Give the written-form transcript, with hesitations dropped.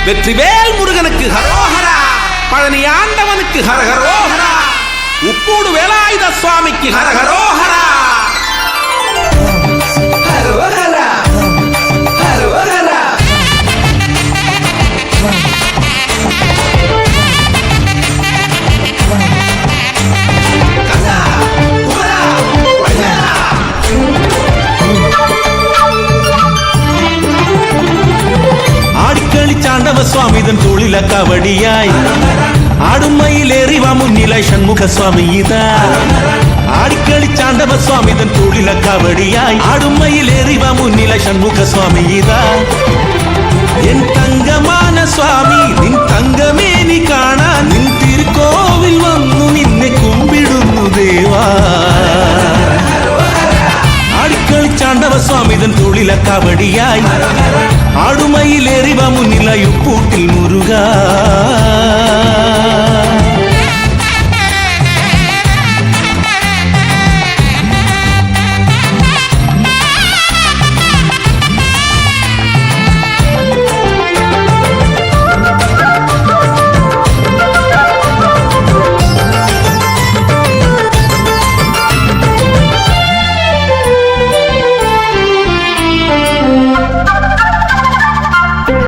வெற்றிவேல் முருகனுக்கு ஹரோஹரா, பழனி ஆண்டவனுக்கு ஹரஹரோஹரா, உப்பூடு வேலாயுத சுவாமிக்கு ஹரஹரோஹரா. ஹரோஹரா ஹரோஹரா. ஆடிக்களி சாண்டவ சுவாமிதன் தொழில கவடியாய் ஆடுமையில் எறிவா முன்னிலை சண்முக சுவாமி இதா. ஆடிக்களி சாண்டவ சுவாமிதன் தொழில கவடியாய் ஆடுமையில் எறிவா முன்னிலை சண்முக சுவாமி இதா. என் தங்கமான சுவாமி நின் தங்கமே நீ காணா நின் திருக்கோவில் വന്നു നിന്നെ കുമ്പിടുന്നു ദേവാ. ആടിക്കളി ചാണ്ടവ സ്വാമിതൻ തൊഴില കവടിയായി ആടുമയിൽ എറിവ മുന്നിലായി ഉപ്പൂട്ടിൽ മുരുക.